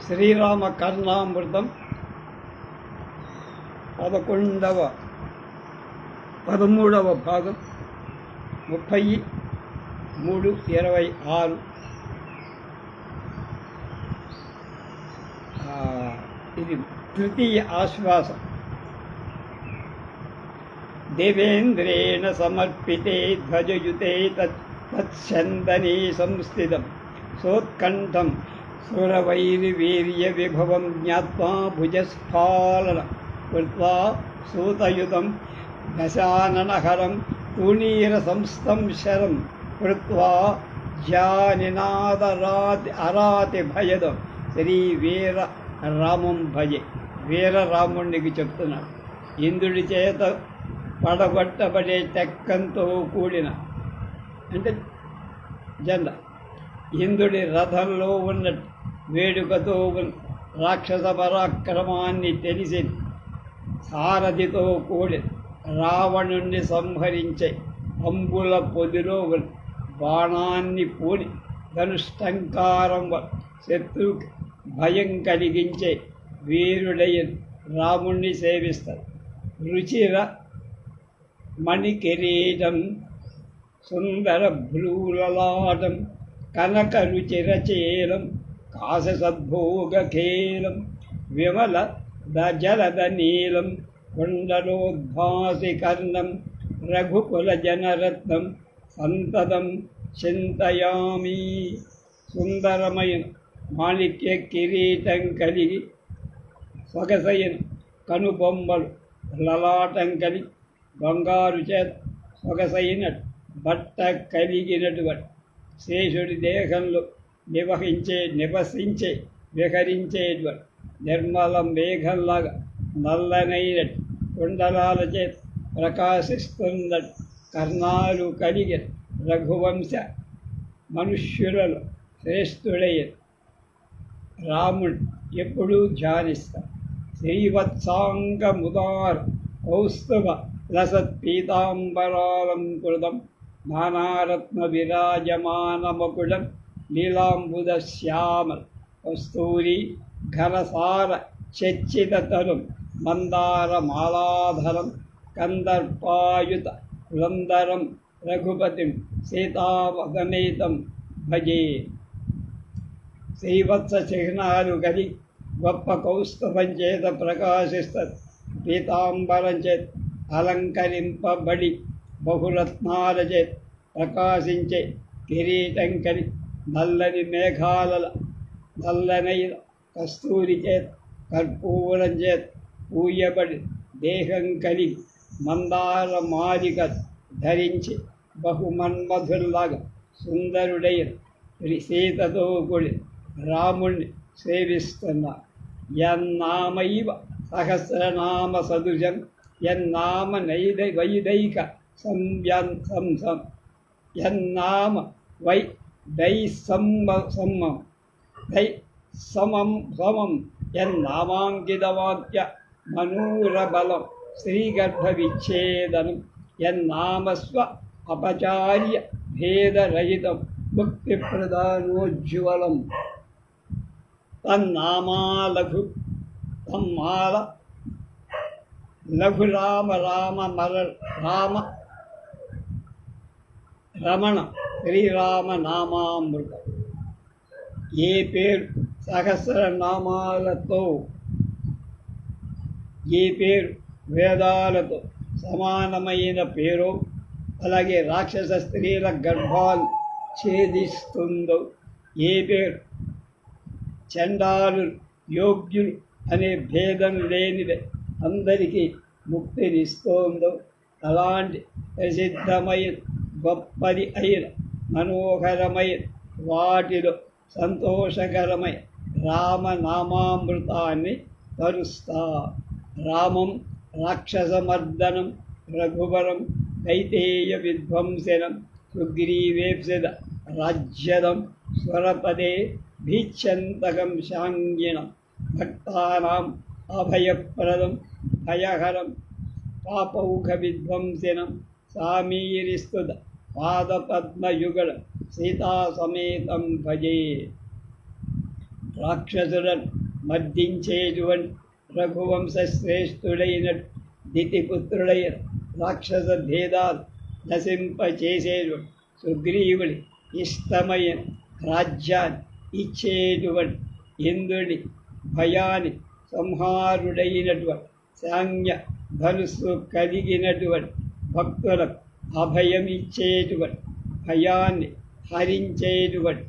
శ్రీరామ కర్ణామృతం 13వ భాగం 33:26. ఇది తృతీయ ఆశ్వాసం. దేవేంద్రేణ సమర్పితే ధ్వజయుతే తత్సందనే సంస్థితం సోత్కంఠం సురవైరివీర్య విభవం జ్ఞాత్వా భుజస్ఫాలన కృత్వా సూతయుతం దశాననహరం తూణీరసంస్థం శరం కృత్వా అరాతి భయదం శ్రీ వీర రామం భజే. వీరరాముడికి చెప్తున్నాడు. ఇంద్రుడి చేత పడగొట్టబడే టెక్కంతో కూడిన అంటే జెండా, ఇంద్రుడి రథంలో ఉన్న వేడుకతో రాక్షస పరాక్రమాన్ని తెలిసి సారథితో కూడి రావణుణ్ణి సంహరించే అంబుల పొదిలో బాణాన్ని పూని ధనుష్టంకారం శత్రువుకి భయం కలిగించే వీరుడైన రాముణ్ణి సేవిస్తారు. రుచిర మణికిరీటం సుందర భ్రూలలాటం కనక రుచిరచేలం కాశసద్భోగఖేలం విమల జలద నీలం కుండలోద్భాసి కర్ణం రఘుకుల జనరత్నం సంతతం చింతయామి. సుందరమైన మాణిక్య కిరీటం కలిగి సొగసైన కనుబొమ్మలు లలాటం కలిగి బంగారు చేత సొగసైన బట్ట కలిగినటువంటి శేషుడి దేహంలో నివసించే విహరించేటువంటి నిర్మల మేఘంలాగా నల్లనైన కుండలాల చేత ప్రకాశిస్తున్న కర్ణాలు కలిగిన రఘువంశ మనుష్యులలో శ్రేష్ఠుడైన రాముడు ఎప్పుడూ ధ్యానిస్తాడు. శ్రీవత్సాంగముదార కౌస్తుభ లసత్ పీతాంబరాలంకృతం నానారత్న విరాజమానమకుళం నీలాంబుద శ్యామల కస్తూరి ఘనసార చర్చితతరం మందారమాలాధరం కందర్పాయుత కులందరం రఘుపతిం సీతావదనేతం భజే. శ్రీవత్స చిహ్నాలు కలిగి గొప్ప కౌస్తుభం చేత ప్రకాశిస్తారు. పీతాంబరం చేత అలంకరింపబడి బహురత్నాల చేత ప్రకాశించే కిరీటం కలిగి నల్లని మేఘాల నల్లనైన కస్తూరి చేత కర్పూరం చేత పూయబడి దేహం కలిగి మందార మాలిక ధరించి బహుమన్మధుల్లాగా సుందరుడైన సీతతో కూడి రాముణ్ణి సేవిస్తున్నారు. యన్నామైవ సహస్రనామ సదుజం యన్నామ వైదైక సంసం యన్నామ వై దై సమ్మం దై సమం యన్నామాంకితవాక్య మనూరబలం శ్రీగర్భ విచ్ఛేదనం యన్నామస్వ అపచార్య భేదరహితం ముక్తిప్రదానోజ్వలం తన్నామాలఘు తమ్మాల లఘు రామ రామ రామ రమణ శ్రీరామ నామామృతం. ఏ పేరు సహస్రనామాలతో ఏ పేరు వేదాలతో సమానమైన పేరు, అలాగే రాక్షస స్త్రీల గర్భాలు ఛేదిస్తుందో, ఏ పేరు చండాలు యోగ్యులు అనే భేదం లేనిదే అందరికీ ముక్తినిస్తోందో, అలాంటి ప్రసిద్ధమైన గొప్పది అయిన మనోహరమైన వాటిలో సంతోషకరమైన రామనామామృతాన్ని తరుస్తా. రామం రాక్షసమర్దనం రఘువరం దైతేయ విధ్వంసనం సుగ్రీవేప్సిద రాజ్యదం స్వరపదే భీచ్యంతకం శాంగిణం భక్తానాం అభయప్రదం భయహరం పాపౌఘ విధ్వంసనం సామీరిస్తుద పాదపద్మయుగళం సీతా సమేతం భజే. రాక్షసులను మర్దించేటువంటి రఘువంశశ్రేష్ఠుడైన దితిపుత్రుడైన రాక్షస భేదాలు నశింపచేసేటువంటి సుగ్రీవుడి ఇష్టమైన రాజ్యాన్ని ఇచ్చేటువంటి ఇంద్రుడి భయాన్ని సంహారుడైనటువంటి సాంగ్య ధనుస్సు కలిగినటువంటి భక్తులకు అభయం ఇచ్చేటువంటి భయాన్ని హరించేటువంటి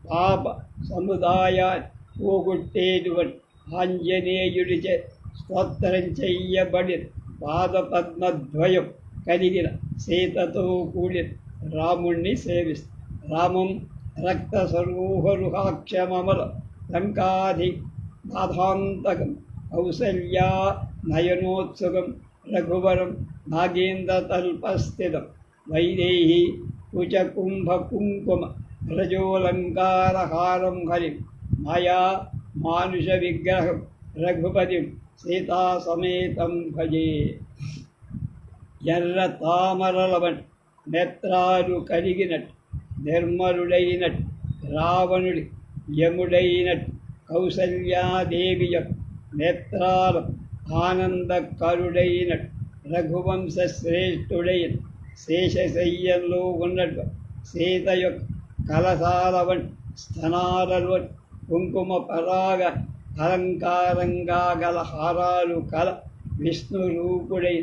పాప సముదాయాన్ని పోగొట్టేటువంటి ఆంజనేయుడిచే స్తోత్రం చెయ్యబడిన పాదపద్మద్వయం కలిగిన సీతతో కూడిన రాముణ్ణి సేవిస్తారు. రామం రక్త సరోహరుహాక్షమమల లంకాధి బాధాంతకం కౌసల్యా నయనోత్సుకం రఘువరం నాగేంద్రతల్పస్థితం వైదేహి కుచకుంభకుంకుమ రజోలంకారహారం హరిం మాయా మానుష విగ్రహం రఘుపతిం సీతాసమేతం భజే. ఎర్ర తామరలవన్ నేత్రాలు కలిగినట్టు నిర్మలుడైనట్టు రావణుడి యముడైనట్టు కౌసల్యాదేవి యొక్క నేత్రాల ఆనందకరుడైనట్టు రఘువంశ శ్రేష్ఠుడైన శేషశయ్యంలో ఉన్నట్టు సీత యొక్క కలసాలవన్ స్థనాలలో కుంకుమ పరాగ అలంకారంగా గల హారాలు కల విష్ణు రూపుడై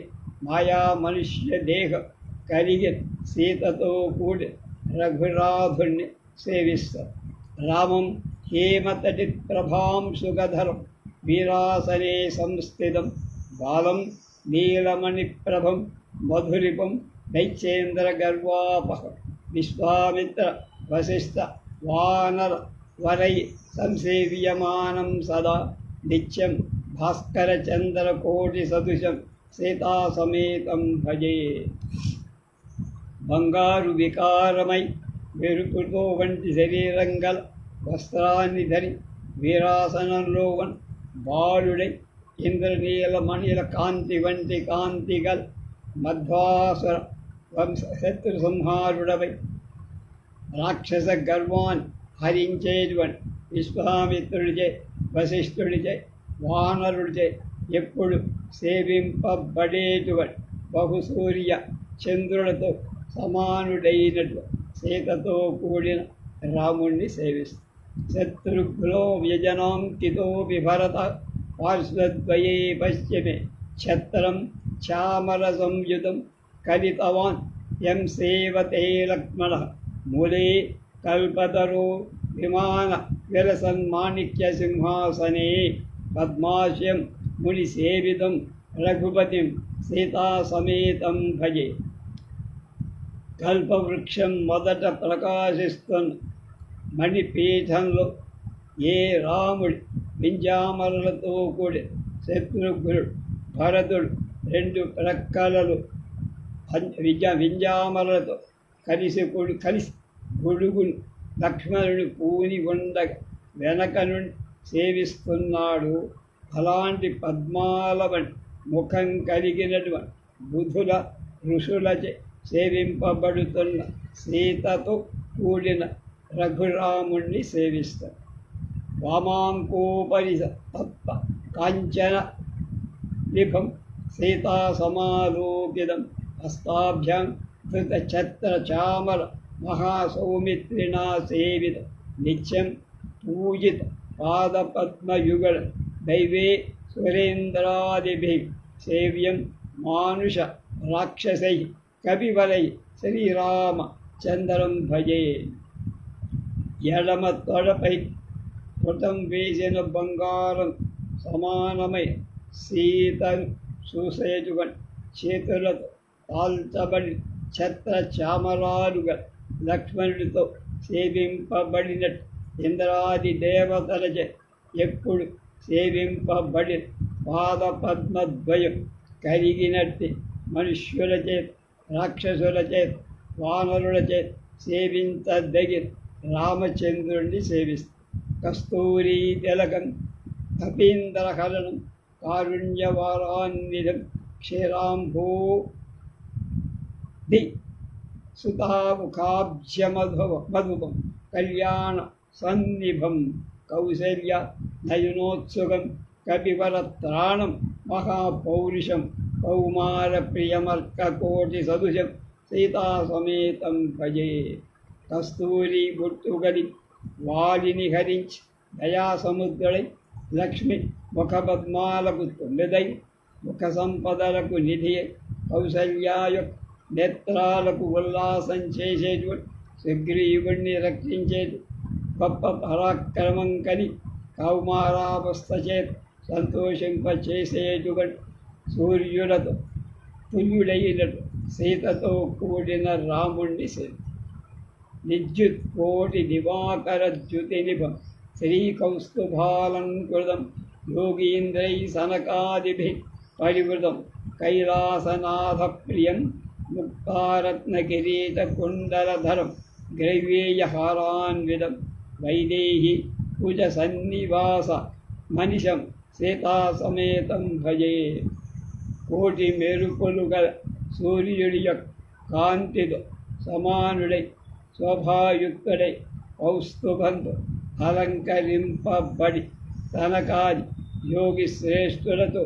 మాయా మనుష్య దేహం కలిగి సీతతో కూడి రఘురాధుణ్ణి సేవిస్తారు. రామం హేమతటి ప్రభాంశుగధరం వీరాసనే సంస్థితం బాలం నీలమణిప్రభం మధురిపం దైత్యేంద్ర గర్వాపహం విశ్వామిత్ర వశిష్ఠ వానర వరై సంసేవ్యమానం సదా నిత్యం భాస్కర చంద్ర కోటి సదృశం సీతాసమేతం భజే. బంగారు వికారమై మెరుపుతో వంటి శరీరం గల వస్త్రాన్ని ధరి వీరాసనంలో బాలుడై ఇంద్రనీలమణిల కాంతి వంటి కాంతి గల మధ్వాసుర వంశ శత్రు సంహారుడవై రాక్షస గర్వాన్ని హరించేటువంటి విశ్వామిత్రుడిచే వశిష్ఠుడిచే వానరుడిచే ఎప్పుడు సేవింపబడేటువంటి బహుసూర్య చంద్రులతో సమానుడైనట్లు సీతతో కూడిన రాముణ్ణి సేవిస్తారు. శత్రుఘ్నో వ్యజనాంకితో విభరత పార్శ్వద్వయే పశ్చిమే ఛత్రం చామర సంయుతం కలితవాన్ యం సేవతే లక్ష్మణ మూలే కల్పతరో విమాన విలసన్మాణిక్య సింహాసనే పద్మాశ్యం ముని సేవితం రఘుపతిం సీతాసమేతం భజే. కల్పవృక్షం మొదట ప్రకాశిస్తున్న మణిపీఠంలో ఏ రాముడి వింజామరులతో కూడి శత్రుఘ్నుడు భరతుడు రెండు ప్రక్కలలో వింజామరులతో కలిసి గొడుగును లక్ష్మణుడు పూని ఉండగా వెనక నుండి సేవిస్తున్నాడు. అలాంటి పద్మాల వంటి ముఖం కలిగినటువంటి బుధుల ఋషులచే సేవింపబడుతున్న సీతతో కూడిన రఘురాముణ్ణి సేవిస్తారు. వామాంకోపరి తత్వ కాంచన లిభం సీతా సమాలోకితం హస్తాభ్యాం ధృత ఛత్ర చామర మహాసౌమిత్రిణా సేవిత నిత్యం పూజిత పాదపద్మయుగళ దైవే సురేంద్రాదిభిః సేవ్యం మానుష రాక్షసై కవివరై శ్రీరామ చంద్రం భజే. ఎడమ తొడపై పుటం వేసిన బంగారం సమానమై సీతను చూసేటువంటి చేతులతో కాల్చబడి ఛత్ర చామరాలుగా లక్ష్మణుడితో సేవింపబడినట్టు ఇంద్రాది దేవతలచే ఎప్పుడు సేవింపబడిన పాదపద్మద్వయం కలిగినట్టు మనుష్యుల చేత రాక్షసుల చేత వానరుల చేత సేవించదగిన రామచంద్రుణ్ణి సేవిస్తారు. కస్తూరీ తిలకం కపీంద్రహరణం కారుణ్యవారాన్నిధం క్షీరాంభూ ది సుతాముఖాబ్జమధువం కళ్యాణ సన్నిభం కౌసల్య నయనోత్సుకం కపివరత్రాణం మహాపౌరుషం కౌమారప్రియమర్కకోటి సదృశం సీతాసమేతం భజే. కస్తూరి బొట్టుగడి వాలిని హరించి దయాసముద్రుడై లక్ష్మి ముఖపద్మాలకు తొమ్మిదై ముఖ సంపదలకు నిధి కౌసల్యాయ నేత్రాలకు ఉల్లాసం చేసేటువంటి సుగ్రీవుణ్ణి రక్షించేది గొప్ప పరాక్రమం కని కౌమారావస్థ చేత సంతోషింపచేసేటువంటి సూర్యులతో తుల్యుడైనటు సీతతో కూడిన రాముణ్ణి విద్యుత్ కోటి దివాకర ద్యుతి నిభం శ్రీకౌస్తుభాలంకృతం యోగీంద్రై సనకాదిభి పరివృతం కైలాసనాథ ప్రియం ముక్తారత్నకిరీటకుండలధరం గ్రైవేయహారాన్వితం వైదేహి కుజ సన్నివాస మనిషం సీతాసమేతం భజే. కోటి మెరుపులు గల సూర్యుడి యొక్క కాంతితో సమానుడై శోభాయుక్తుడై కౌస్తుభంతో అలంకరింపబడి తనకాది యోగి శ్రేష్ఠులతో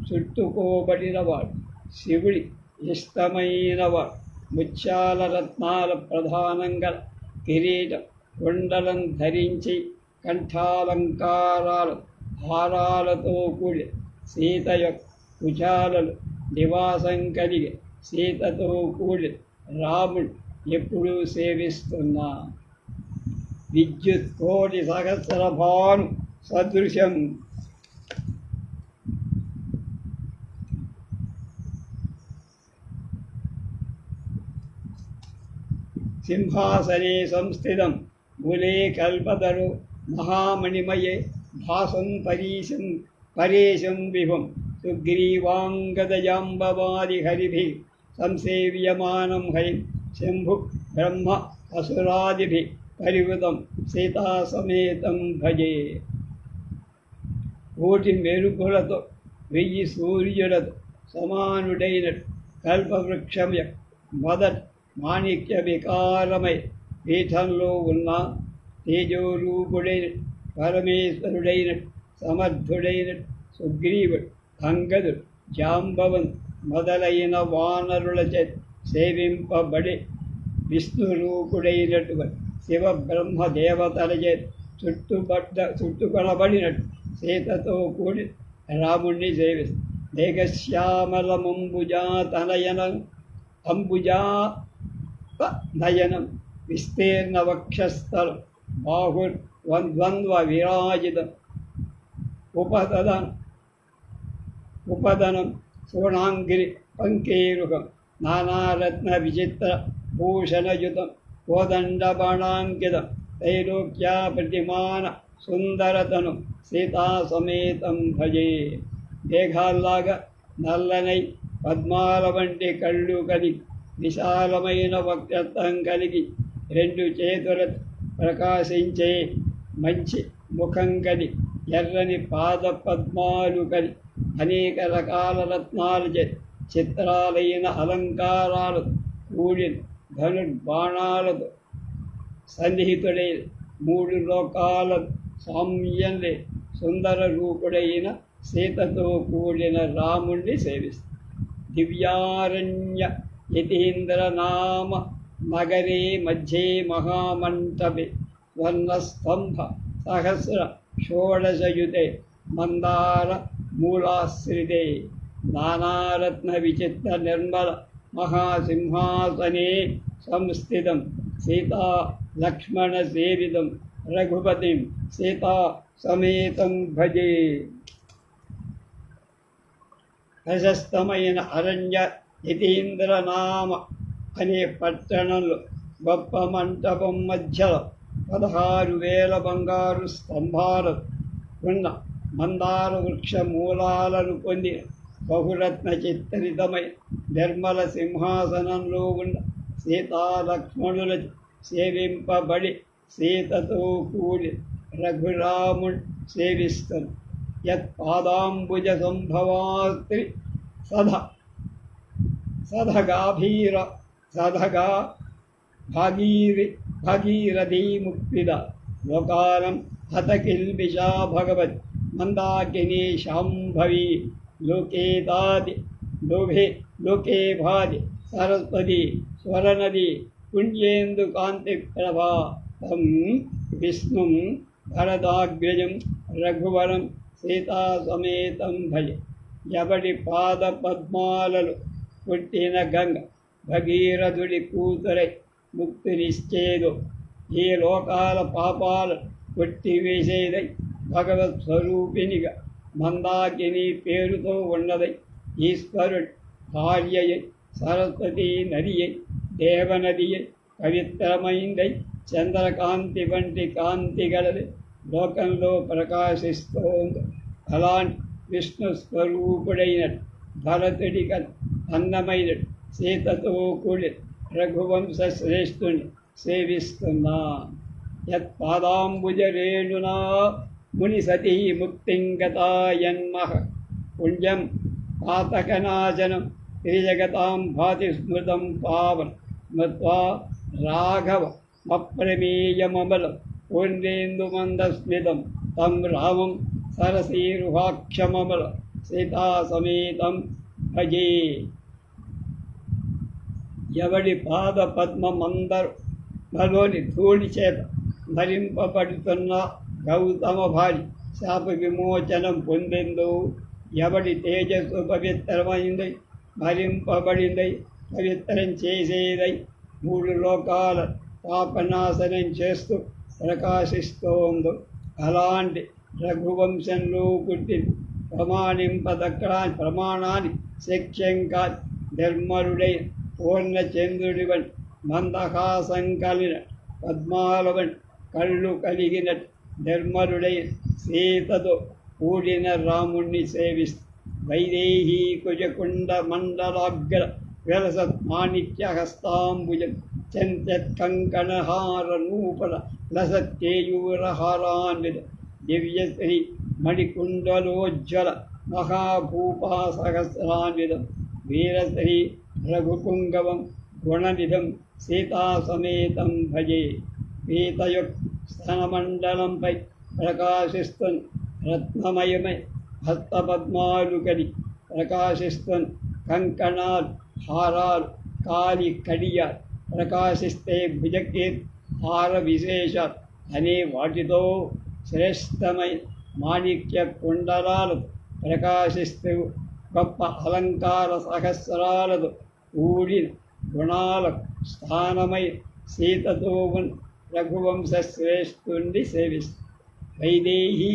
చుట్టుకోబడినవాడు శివుడి ఇష్టమైనవాడు. ముత్యాల రత్నాల ప్రధానంగా కిరీటం కుండలం ధరించి కంఠాలంకారాలు హారాలతో కూడి సీత యొక్క కుచాలలు నివాసం కలిగి సీతతో కూడి రాముడు ఎప్పుడూ సేవిస్తున్నా. విద్యుత్ కోటి సహస్రభాను సదృశం సింహాసనే సంస్థితం మూలే కల్పతరు మహామణిమయే భాసం పరేశం విభం సుగ్రీవాంగదజాంబవాదిహరిభిः సంసేవ్యమానం హరిం శంభు బ్రహ్మ అసురాదిభిः పరివృతం సీతాసమేతం భజే. కోటి మెరుపులతో 1000 సూర్యులతో సమానుడైనటు కల్పవృక్షం మొదట మాణిక్య వికారమై పీఠంలో ఉన్న తేజోరూపుడైన పరమేశ్వరుడైనటు సమర్థుడైనటు సుగ్రీవుడు అంగదుడు జాంబవన్ మొదలైన వానరులచే సేవింపబడి విష్ణురూపుడైనటువంటి శివ బ్రహ్మ దేవతలచే చుట్టుకొనబడినట్టు సీతతో కూడి రాముణ్ణి సేవిస్తుంది. మేఘశ్యామలమంబుజా తనయనం అంబుజానయనం విస్తీర్ణ వక్షస్థలం బాహుర్ద్వంద్వ విరాజితం ఉపదనం సోణాంగిరి పంకేరుకం నానారత్న విచిత్ర భూషణయుతం కోదండబాణాంకితం త్రైలోక్యా ప్రతిమాన సుందరతను సీతాసమేతం భజే. మేఘాల్లాగా నల్లనై పద్మాల వంటి కళ్ళు కలిగి విశాలమైన వక్రత్వం కలిగి 2 చేతుల ప్రకాశించే మంచి ముఖం కలి ఎర్రని పాద పద్మాలు కలి అనేక రకాల రత్నాలచే చిత్రాలైన అలంకారాలు కూడిన ధనుర్బాణాలతో సన్నిహితుడై 3 లోకాల సామ్యంలే సుందర రూపుడైన సీతతో కూడిన రాముణ్ణి సేవిస్తుంది. దివ్యారణ్య యతీంద్రనామ నగరే మధ్యే మహామంటపే స్వర్ణస్తంభ సహస్ర షోడశయుతే మందార మూలాశ్రితే నానారత్న విచిత్ర నిర్మల మహాసింహాసనే సంస్థితం సీతా లక్ష్మణ సేవితం రఘుపతిం సీతా సమేతం భజే. ప్రశస్తమైన అరణ్య యతీంద్రనామ అనే పట్టణంలో గొప్ప మంటపం మధ్యలో 16,000 బంగారు స్తంభాలు ఉన్న మందార వృక్ష మూలాలను పొందిన బహురత్న చిత్రితమై నిర్మల సింహాసనంలో ఉన్న సీతాలక్ష్మణుల సేవింపబడి సీతతో కూడి రఘురాముడు సేవిస్తను. యత్పాదాంబుజ సంభవాస్త్రి సదగా భాగీరథీ ముక్తిద లోకాలం హతకిల్బిషా భగవత్ మందాకిని శాంభవి లోకేదాది లోకే భాది సరస్వతి స్వరనది పుణ్యేందు కాంతి ప్రభా తం విష్ణుం భరదాగ్రజం రఘువరం సీతా సమేతం భజ. ఎవడి పాద పద్మాలలో పుట్టిన గంగ భగీరథుడి కూతురై ముక్తినిచ్చేదో, ఈ లోకాల పాపాలు కొట్టివేసేదై భగవత్ స్వరూపినిగా మందాకిని పేరుతో ఉన్నదై ఈశ్వరుడు భార్యయై సరస్వతి నదియై దేవనదియై పవిత్రమైందై చంద్రకాంతి వంటి కాంతి గలది లోకంలో ప్రకాశిస్తోంది. అలాంటి విష్ణు స్వరూపుడైనటు భరతుడిక అందమైనటు సీతతో కూడి రఘువంశ శ్రేష్ఠుని సేవిస్తున్నా. యత్పాదాంబుజరేణునా ముని సతీ ముక్తిం గతాయన్మః పుణ్యం పాతకనాశనం త్రిజగతాం భాతి స్మృతం పావన్ మత్వా రాఘవ మప్రమేయమమలం పూర్ణేందుమందస్మితం తం రామం సరసీరుహాక్షమమల సీతా సమేతం భజే. ఎవడి పాద పద్మమందరు మలోని ధూళి చేత ధరింపబడుతున్న గౌతమ భార్య శాప విమోచనం పొందిందో, ఎవడి తేజస్సు పవిత్రమైందై భరింపబడిందై పవిత్రం చేసేదై మూడు లోకాల పాపనాశనం చేస్తూ ప్రకాశిస్తోందో, అలాంటి రఘువంశంలో పుట్టిన ప్రమాణాన్ని శక్యం కాని నిర్మలుడై పూర్ణచంద్రుడి వంటి మందహాసం కలిగిన పద్మాల వంటి కళ్ళు కలిగిన నిర్మలుడై సీతతో కూడిన రాముణ్ణి సేవిస్తూ వైదేహీ కుజకుండ మండలాగ్ర విలసత్ మాణిక్య హస్తాంబుజం చంత్యత్కంకణహార నూపల లసత్యేయూరహారాన్విత దివ్యశ్రీ మణికుండలోజ్వల మహాభూపా సహస్రాన్వితం వీరశ్రీ రఘుపుంగవం గుణనిధం సీతా సమేతం భజే. పీతయుక్ స్తనమండలంపై ప్రకాశిస్తున్న రత్నమయమై హస్తపద్మాలు కడి ప్రకాశిస్తున్న కంకణాలు హారాలు కాలి కడియాలు ప్రకాశిస్తే భుజకీర్ హార విశేషాలు అనే వాటితో శ్రేష్టమైన మాణిక్య కుండలాలతో ప్రకాశిస్తూ గొప్ప అలంకార సహస్రాలతో కూడిన గుణాలకు స్థానమై సీతతో రఘువంశ శ్రేష్ఠుణ్ణి సేవిస్తూ వైదేహీ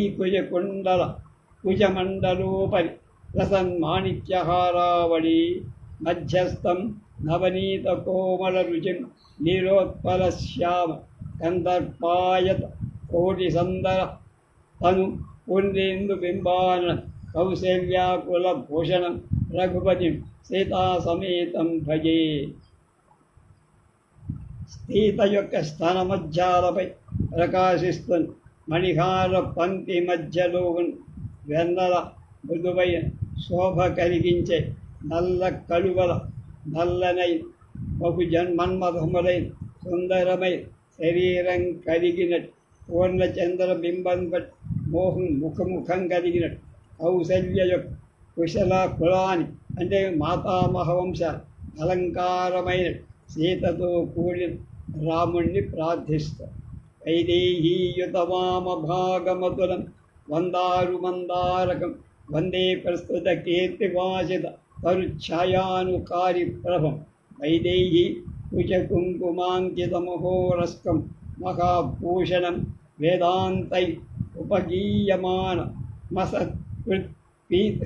కుజమండలోపరి రసన్మాణిక్యహారావళి మధ్యస్థం నవనీత కోమల రుచిం నీలోత్పల శ్యామ కందర్పాయత కోటి సందర తను పూర్ణేందు బింబాన కౌశల్యాకుల భూషణం రఘుపతిం సీతా సమేతం భజే. సీత యొక్క స్థన మధ్యాలపై ప్రకాశిస్తున్న మణిహార పంక్తి మధ్యలో వెన్నెల మృదువైన శోభ కలిగించే నల్ల కలువల నల్లనై బహుజన్మన్మధములైన సుందరమై శరీరం కలిగినట్టు పూర్ణచంద్ర బింబం బట్టి ముఖముఖం కలిగినట్టు కౌశల్య యొక్క కుశల కులాని అంటే మాతామహవంశ అలంకారమైన సీతతో కూడిన రాముణ్ణి ప్రార్థిస్తారు. వైదేహీయుతమామ భాగమతులం వందారు మందారకం వందే ప్రస్తుత కీర్తివాసిత తరుఛాయానుకారి ప్రభం వైదేహీ కుచకుంకుమాంకితమహోరస్కం మహాభూషణం వేదాంతై ఉపగీయమాన మసత్కృత్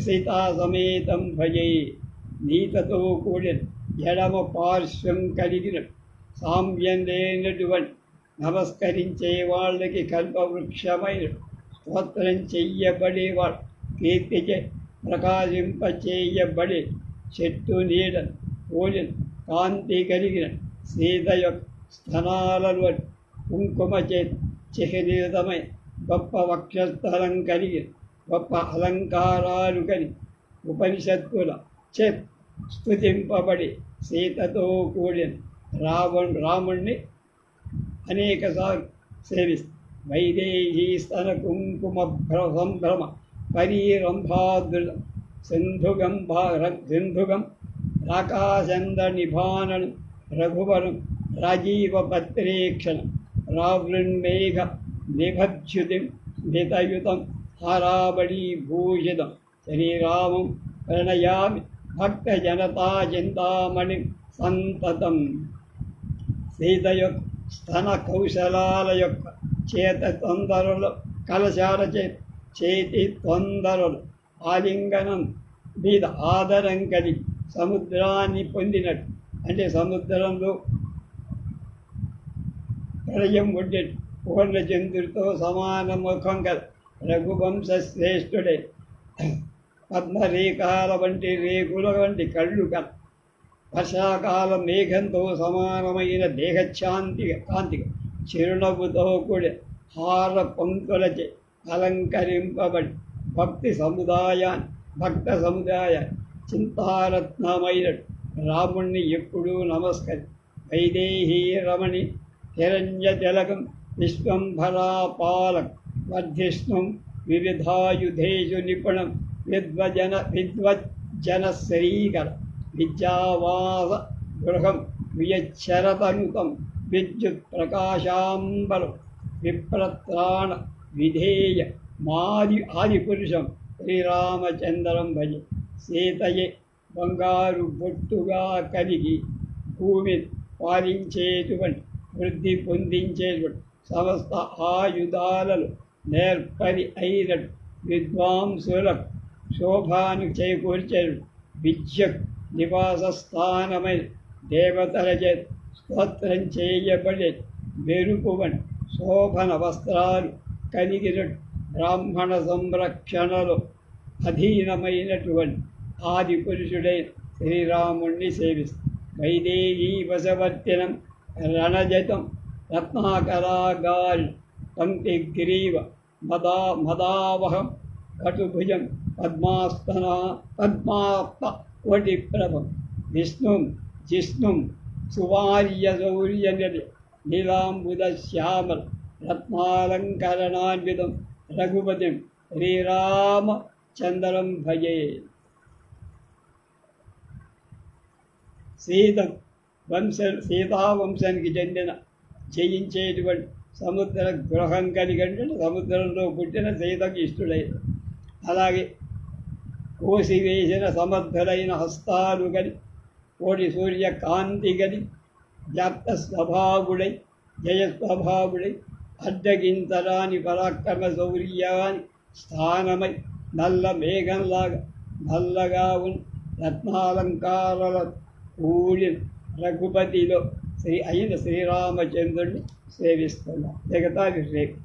సీతా సమేతం భజే. నీతతో కూడిన ఎడమ పార్శ్వం కలిగిన సామ్యం లేనటువంటి నమస్కరించే వాళ్ళకి కల్పవృక్షమైన స్తోత్రం చెయ్యబడేవాడు కీర్తిచే ప్రకాశింపచేయబడే చెట్టు నీడ కూడిన కాంతి కలిగిన సీత యొక్క స్థనాలలో కుంకుమ చే చిహ్నితమై గొప్ప వక్షస్థలం కలిగిన గొప్ప అలంకారాలు కలిగి ఉపనిషత్తుల చే స్తుతింపబడి సీతతో కూడిన రాముణ్ణి అనేకసార్లు సేవిస్తారు. వైదేహీ స్తన కుంకుమ సంభ్రమ పరీరంభాదృతం సింధుగం రాకాశంద నిభానను రఘువరం రాజీవపత్రేక్షణం రావృన్మేఘ నిభజ్యుతిం నితయుతం హారాబడీభూషితం శ్రీరామం ప్రణయామి భక్తజనతా చింతామణిం సంతతం. సీత యొక్క స్తన కౌశలాల యొక్క చేత తొందరలు కలశాల చేతి తొందరలు ఆలింగనం మీద ఆదరం కలిగి సముద్రాన్ని పొందినట్టు, అంటే సముద్రంలో ప్రళయం ఒడ్డెట్టు పూర్ణచంద్రుడితో సమాన ముఖం గల రఘువంశ శ్రేష్ఠుడే పద్మరేఖాల వంటి రేకుల వంటి కళ్ళు గల వర్షాకాల మేఘంతో సమానమైన కాంతిగా చిరునవ్వుతో కూడి హార పంక్తులచే అలంకరింపబడి భక్త సముదాయాన్ని చింతారత్నమైన రాముణ్ణి ఎప్పుడూ నమస్కరి. వైదేహీ రమణి హిరణ్య తిలకం విశ్వంభరాపాలకం వర్ధిష్ణుం వివిధాయుధేషు నిపుణం విద్వజ్జన శ్రీకర విద్యావాస గృహం వియచ్చరతనుతం విద్యుత్ ప్రకాశాంబరం విప్రత్రాణ విధేయ ఆదిపురుషం శ్రీరామచంద్రం భజ. సీతయే బంగారు బొట్టుగా కలిగి భూమిని పాలించేటువంటి వృద్ధి పొందించేటువంటి సమస్త ఆయుధాలలో నేర్పరి అయినట్టు విద్వాంసులకు శోభాను చేకూర్చే విద్యకు నివాస స్థానమైన దేవతల చేత స్తోత్రం చేయబడే మెరుపువని శోభన వస్త్రాలు కలిగినట్టు బ్రాహ్మణ సంరక్షణలో అధీనమైనటువంటి ఆది పురుషుడైన శ్రీరాముణ్ణి సేవిస్తారు. వైదేహీ వశవర్తినం రణజతం రత్నాకరాగాల్ పంక్తిగ్రీవ మదావహం కటుభుజం పద్మాప్త కోటిప్రభం జిష్ణుం సువార్యశౌర్యనిధి నీలాంబుద శ్యామల రత్నాలంకరణాన్వితం రఘుపతిం శ్రీరామచంద్రం భజే. సీతావంశానికి చెందిన జయించేటువంటి సముద్ర గృహం కలిగంటే సముద్రంలో పుట్టిన సీతకు ఇష్టడైన, అలాగే కోసివేసిన సమర్థులైన హస్తాలు గని కోటి సూర్యకాంతి గని వ్యాప్త స్వభావుడై జయస్వభావుడై అడ్డగింతరాని పరాక్రమ శౌర్యాన్ని స్థానమై నల్ల మేఘంలాగా నల్లగా ఉన్న రత్నాలంకారాల కూడిన రఘుపతిలో అయిన శ్రీరామచంద్రుడిని సేవిస్తున్నాం. జగతాభిషేకం.